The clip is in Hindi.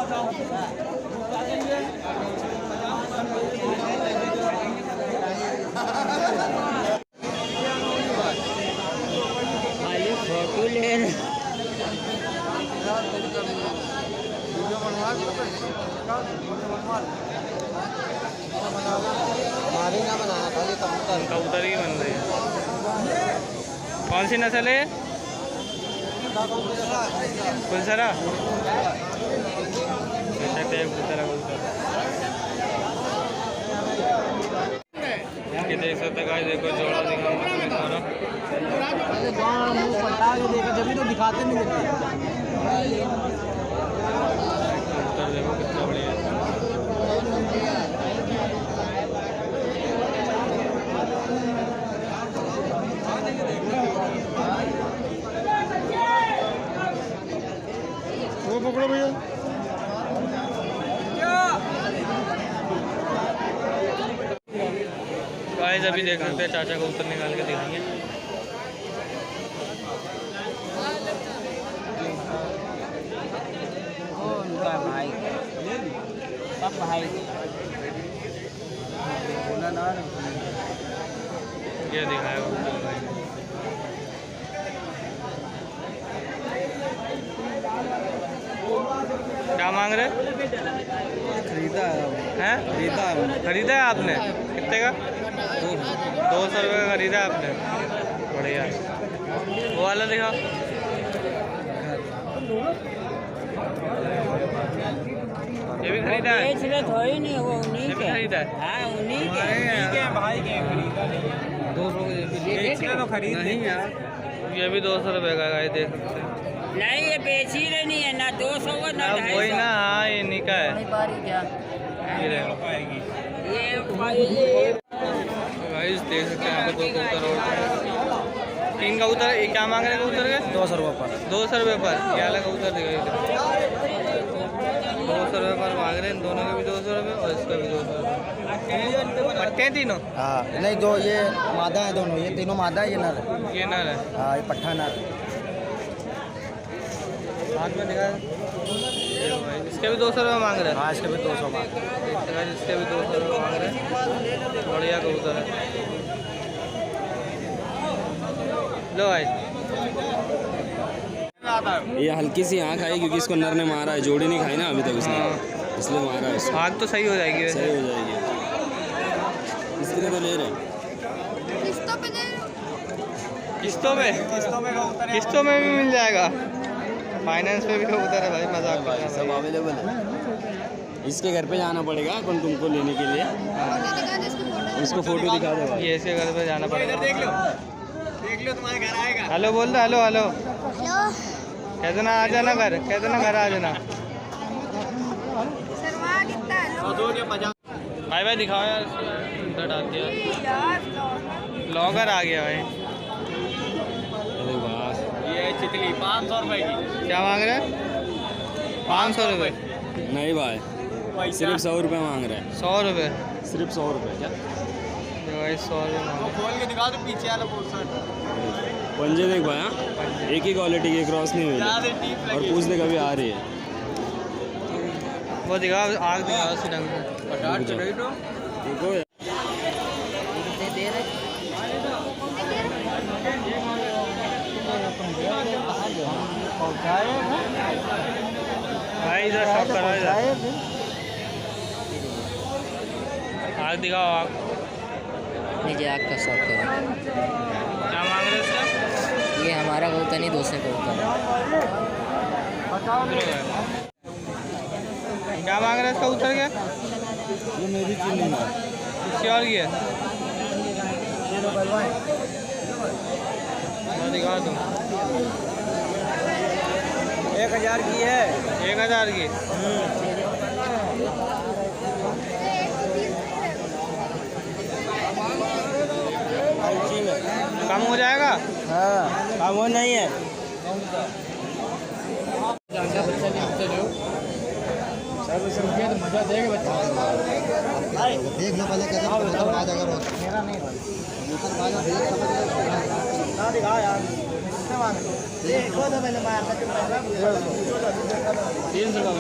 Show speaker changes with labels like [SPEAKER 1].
[SPEAKER 1] फोटो ले हमारी ना बनाना खाली कबूतर ही बन रही है। कौन सी नस्ल है? कुलसरा। देख सकते हैं, देखो जोड़ा दिखाऊंगा सारा। जब तो दिखाते नहीं देते। देखो कितना बढ़िया है। वो पकड़ो भैया। गाइस अभी देख सकते हैं, चाचा को ऊपर निकाल के दिखाएंगे। भाई सब भाई ये दिखाया भाई। क्या मांग रहे? खरीदा है? खरीदा है आपने? कितने का? 200 रुपये का खरीदा आपने। बढ़िया। वो वाला दिखाओ। ये भी खरीदा है? थोड़ी नहीं, वो उन्हीं के खरीदा है। हाँ उन्हीं के भाई के खरीदा। 200 तो खरीद नहीं यार। ये भी 200 रुपये का है, देख सकते हैं। नहीं ये बेची नहीं है ना 200 का ना 250। वही ना, हाँ ये निका है। ये गाइस देख सकते हैं यहाँ पे 2 कबूतर और 3 कबूतर। क्या मांग रहे हैं कबूतर के? 200 रुपये पर। 200 रुपये पर। ये अलग कबूतर दिखाई 200 रुपये पर मांग रहे हैं। दोनों के भी 200 रुपये और इसका भी 200 रुपये। पट्टे हैं तीनों? हाँ नहीं, दो ये मादा है दोनों। ये तीनों मादा है, ये नर है। ये नर है? हाँ ये पट्ठा नर। हाथ में दिखा। इसके भी 200 रुपये मांग रहे हैं? हाँ इसके भी 200 मांग रहे हैं। इसके भी 200 रुपये मांग रहे हैं। बढ़िया कबूतर है। लो भाई
[SPEAKER 2] ये हल्की सी आँख आई क्योंकि इसको नर ने मारा है, जोड़ी नहीं खाई ना अभी तक उसने, इसलिए मारा है इसको।
[SPEAKER 1] आँख तो सही हो जाएगी।
[SPEAKER 2] सही हो जाएगी। इसके लिए तो ले रहे हैं।
[SPEAKER 1] किस्तों में भी मिल जाएगा। फाइनेंस पे भी कबूतर है भाई, मजाक कर रहा है।
[SPEAKER 2] सब अवेलेबल है। इसके घर पे जाना पड़ेगा कौन तुमको लेने के लिए। उसको फोटो दिखा दो।
[SPEAKER 1] ये इसके घर पे जाना पड़ेगा। देख लो तुम्हारे घर आएगा। हेलो बोल रहा। हेलो हेलो कहते ना आ जाना घर, कहते ना घर आ जाना। भाई भाई दिखाओ यार, डाल दिया। ब्लॉगर आ गया भाई। ये चितली 500 रुपये की। क्या मांग रहे हैं? 500 रुपये?
[SPEAKER 2] नहीं भाई, सिर्फ 100 रुपये मांग रहे हैं।
[SPEAKER 1] 100 रुपये?
[SPEAKER 2] सिर्फ 100 रुपये। क्या
[SPEAKER 1] भाई 100 रुपये खोल के दिखा दो पीछे वाला पोर्शन।
[SPEAKER 2] पंजे देख भाई, हाँ एक ही क्वालिटी की, क्रॉस नहीं हुई। और पूछ दे कभी आ रही है
[SPEAKER 1] वो दिखाओ। आग दिखाओ उसी ढंग से।
[SPEAKER 2] देखो
[SPEAKER 1] भाई इधर सब करो। आग दिखाओ। आग
[SPEAKER 3] नीचे आग का शौक करो।
[SPEAKER 1] क्या मांग रहे हो इसका?
[SPEAKER 3] ये हमारा कबूतर नहीं, दूसरे कबूतर है।
[SPEAKER 1] क्या मांग रहे हैं इसका कबूतर? क्या
[SPEAKER 2] ये मेरी चीनी है।
[SPEAKER 1] किसी और की है? दिखाओ तुम।
[SPEAKER 2] 1000 की है।
[SPEAKER 1] 1000 की? कम हो जाएगा?
[SPEAKER 2] हाँ कम हो नहीं है।
[SPEAKER 3] मजा देगा बच्चा।
[SPEAKER 4] देख लो पहले कैसे आ जाएगा। मेरा नहीं
[SPEAKER 1] भाई 300 का।